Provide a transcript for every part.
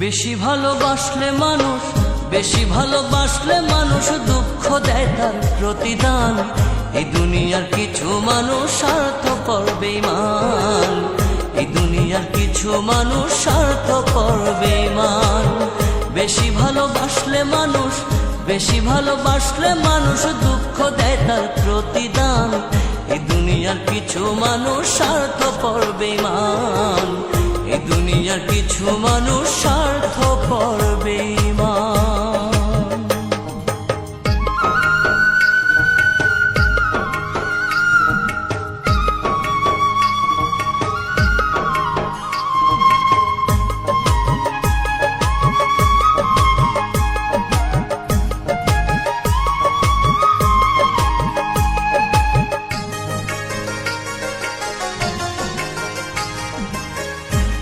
বেশি ভালোবাসলে মানুষ দুঃখ দেয় তার প্রতিদান। এই দুনিয়ার কিছু মানুষ স্বার্থপর বেঈমান, এই দুনিয়ার কিছু মানুষ স্বার্থপর বেঈমান। বেশি ভালোবাসলে মানুষ দুঃখ দেয় তার প্রতিদান। এই দুনিয়ার কিছু মানুষ স্বার্থপর বেঈমান, এই দুনিয়ার কিছু মানুষ স্বার্থপর বেঈমান।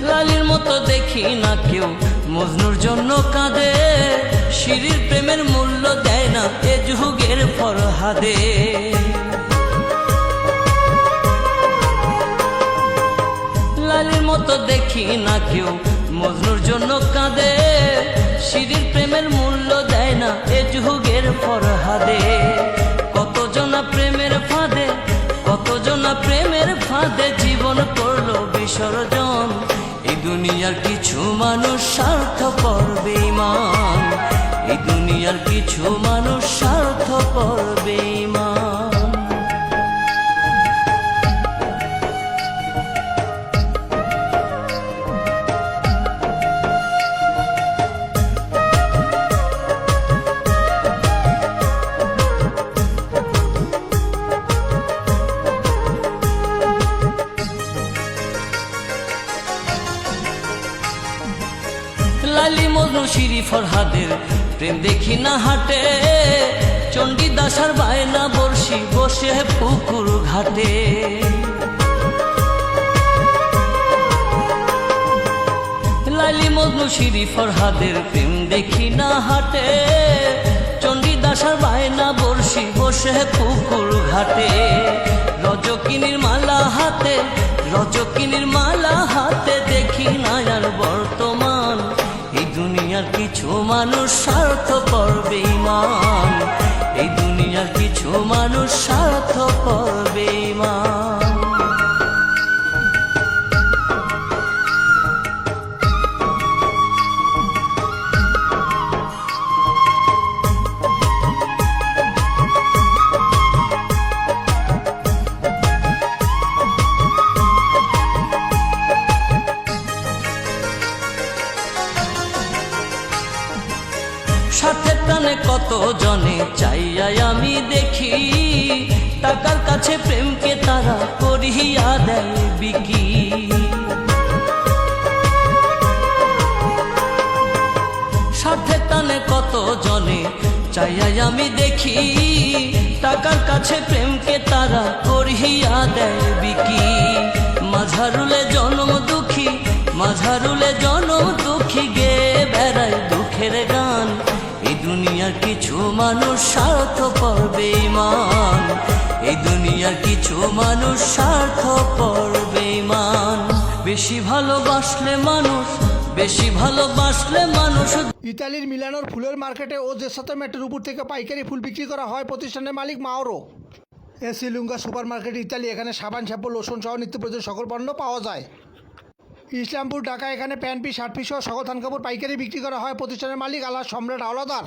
লালির মতো দেখি না কেউ মজনুর জন্য কাঁদে, শিরির প্রেমের মূল্য দেয় না এ যুগের ফরহাদে। লালির মতো দেখি না কেউ মজনুর জন্য কাঁদে, শিরির প্রেমের মূল্য দেয় না এ যুগের ফরহাদে। কতজনা প্রেমের ফাঁদে জীবন করলো বিসর্জন। এই দুনিয়ার কিছু মানুষ স্বার্থপর বেঈমান, এই দুনিয়ার কিছু মানুষ স্বার্থপর বেঈমান। লালি মজনু শিরি ফরহাদের প্রেম দেখি না হাটে, চণ্ডীদাস আর বায়না বর্ষি বসে পুকুর ঘাটে। লালি মজনু শিরি ফরহাদের প্রেম দেখি না হাটে, চণ্ডীদাস আর বায়না বর্ষি বসে পুকুর ঘাটে। রজকিনীর মালা হাতে দেখি না আর বর্তমান। এই দুনিয়ার কিছু মানুষ স্বার্থপর বেঈমান, এই দুনিয়ার কিছু মানুষ স্বার্থপর বেঈমান। স্বার্থের টানে কত জনে চাইয়াই আমি দেখি, টাকার কাছে প্রেমকে তারা করিয়া দেয় বিকি। স্বার্থের টানে কত জনে চাইয়াই আমি দেখি, টাকার কাছে প্রেমকে তারা করিয়া দেয় বিকি। মাঝারুলে জনম দুঃখী গে বেড়ায় দুঃখের গান। এই দুনিয়ার কিছু মানুষ স্বার্থপর বেঈমান, এই দুনিয়ার কিছু মানুষ স্বার্থপর বেঈমান। বেশি ভালোবাসলে মানুষ। ইতালির মিলানোর ফুলের মার্কেটে ও জেসাতো মেট্রোর উপর থেকে পাইকারি ফুল বিক্রি করা হয় প্রতিষ্ঠানের মালিক Mauro. Esselunga supermarket ইতালি। এখানে সাবান, শ্যাম্পু, লোশন সহ নিত্য প্রয়োজনীয় সকল পণ্য পাওয়া যায়। ইসলামপুর ঢাকা। এখানে প্যান্ট পিস, শার্ট পিস সহ সকল থান কাপড় পাইকারি বিক্রি করা হয় প্রতিষ্ঠানের মালিক আল্লাহ সম্রাট হাওলাদার।